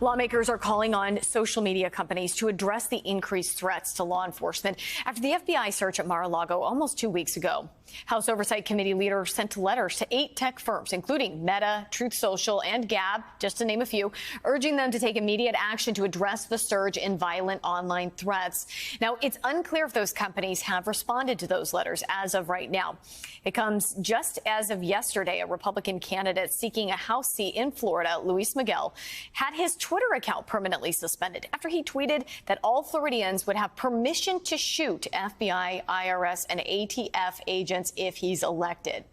Lawmakers are calling on social media companies to address the increased threats to law enforcement after the FBI search at Mar-a-Lago almost 2 weeks ago. House Oversight Committee leaders sent letters to 8 tech firms, including Meta, Truth Social, and Gab, just to name a few, urging them to take immediate action to address the surge in violent online threats. Now, it's unclear if those companies have responded to those letters as of right now. It comes just as of yesterday, a Republican candidate seeking a House seat in Florida, Luis Miguel, had his Twitter account permanently suspended after he tweeted that all Floridians would have permission to shoot FBI, IRS, and ATF agents if he's elected.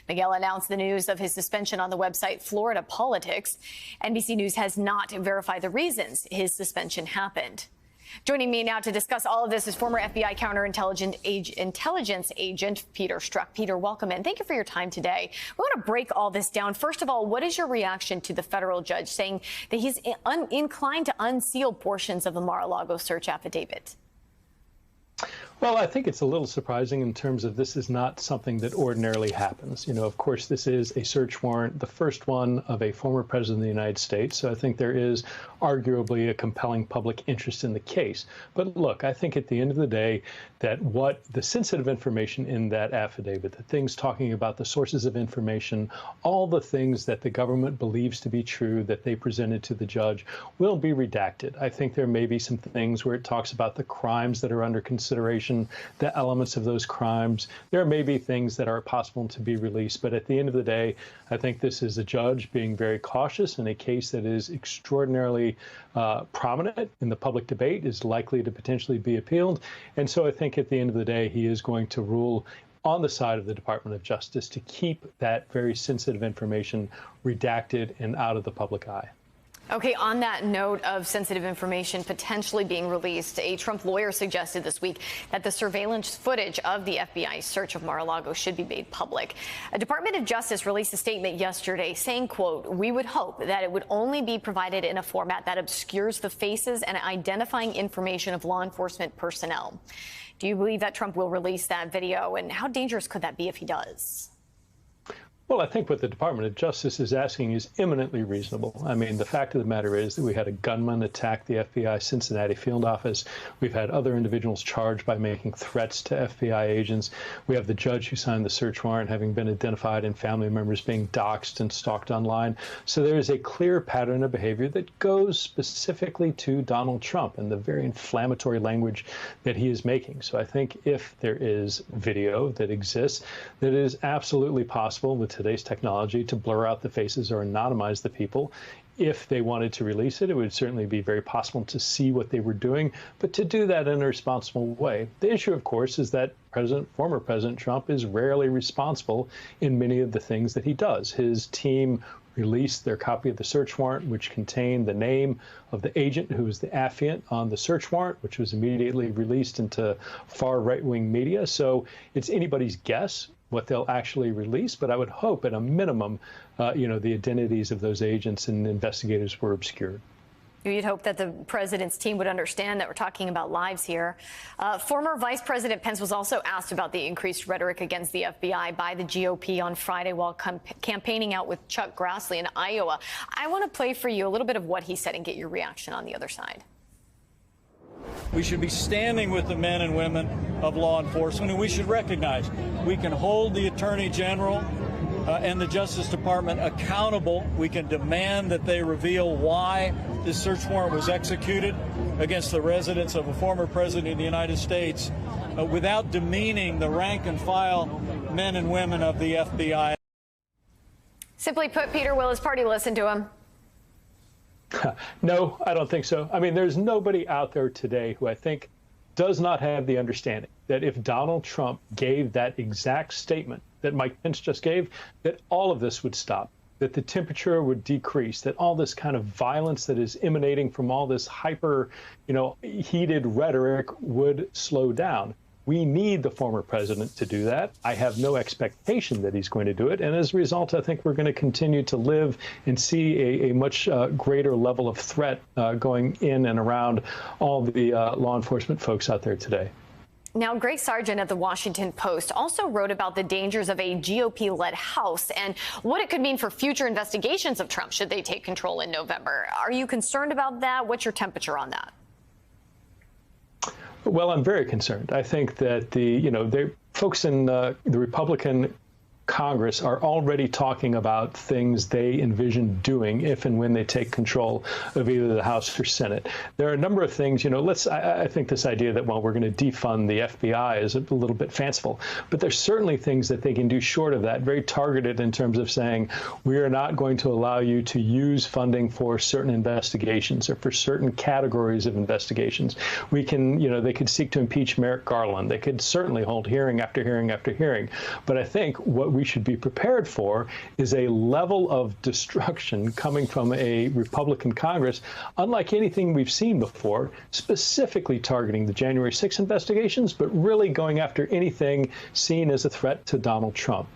Miguel announced the news of his suspension on the website Florida Politics. NBC News has not verified the reasons his suspension happened. Joining me now to discuss all of this is former FBI counterintelligence agent Peter Strzok. Peter, welcome in. Thank you for your time today. We want to break all this down. First of all, what is your reaction to the federal judge saying that he's inclined to unseal portions of the Mar-a-Lago search affidavit? Well, I think it's a little surprising in terms of this is not something that ordinarily happens. You know, of course, this is a search warrant, the first one of a former president of the United States. So I think there is arguably a compelling public interest in the case. But look, I think at the end of the day, that what the sensitive information in that affidavit, the things talking about the sources of information, all the things that the government believes to be true that they presented to the judge will be redacted. I think there may be some things where it talks about the crimes that are under consideration, the elements of those crimes. There may be things that are possible to be released, but at the end of the day, I think this is a judge being very cautious in a case that is extraordinarily prominent in the public debate, is likely to potentially be appealed. And so I think at the end of the day, he is going to rule on the side of the Department of Justice to keep that very sensitive information redacted and out of the public eye. Okay, on that note of sensitive information potentially being released, a Trump lawyer suggested this week that the surveillance footage of the FBI search of Mar-a-Lago should be made public. A Department of Justice released a statement yesterday saying, quote, "We would hope that it would only be provided in a format that obscures the faces and identifying information of law enforcement personnel." Do you believe that Trump will release that video, and how dangerous could that be if he does? Well, I think what the Department of Justice is asking is eminently reasonable. I mean, the fact of the matter is that we had a gunman attack the FBI Cincinnati field office. We've had other individuals charged by making threats to FBI agents. We have the judge who signed the search warrant having been identified and family members being doxxed and stalked online. So there is a clear pattern of behavior that goes specifically to Donald Trump and the very inflammatory language that he is making. So I think if there is video that exists, that it is absolutely possible with today's technology to blur out the faces or anonymize the people. If they wanted to release it, it would certainly be very possible to see what they were doing, but to do that in a responsible way. The issue, of course, is that former President Trump is rarely responsible in many of the things that he does. His team released their copy of the search warrant, which contained the name of the agent who was the affiant on the search warrant, which was immediately released into far right-wing media. So it's anybody's guess what they'll actually release, but I would hope at a minimum, the identities of those agents and investigators were obscured. You'd hope that the president's team would understand that we're talking about lives here. Former Vice President Pence was also asked about the increased rhetoric against the FBI by the GOP on Friday while campaigning out with Chuck Grassley in Iowa. I want to play for you a little bit of what he said and get your reaction on the other side. We should be standing with the men and women of law enforcement, and we should recognize we can hold the Attorney General and the Justice Department accountable. We can demand that they reveal why this search warrant was executed against the residence of a former president of the United States without demeaning the rank and file men and women of the FBI. Simply put, Peter, will his party listen to him? No, I don't think so. I mean, there's nobody out there today who I think does not have the understanding that if Donald Trump gave that exact statement that Mike Pence just gave, that all of this would stop, that the temperature would decrease, that all this kind of violence that is emanating from all this hyper, heated rhetoric would slow down. We need the former president to do that. I have no expectation that he's going to do it. And as a result, I think we're going to continue to live and see a much greater level of threat going in and around all the law enforcement folks out there today. Now, Greg Sargent of the Washington Post also wrote about the dangers of a GOP-led House and what it could mean for future investigations of Trump should they take control in November. Are you concerned about that? What's your temperature on that? Well, I'm very concerned. I think that the folks in the Republican Congress are already talking about things they envision doing if and when they take control of either the House or Senate. There are a number of things, I think this idea that, well, we're going to defund the FBI is a little bit fanciful, but there's certainly things that they can do short of that, very targeted in terms of saying, we are not going to allow you to use funding for certain investigations or for certain categories of investigations. We can, they could seek to impeach Merrick Garland. They could certainly hold hearing after hearing after hearing. But I think what we should be prepared for is a level of destruction coming from a Republican Congress, unlike anything we've seen before, specifically targeting the January 6th investigations, but really going after anything seen as a threat to Donald Trump.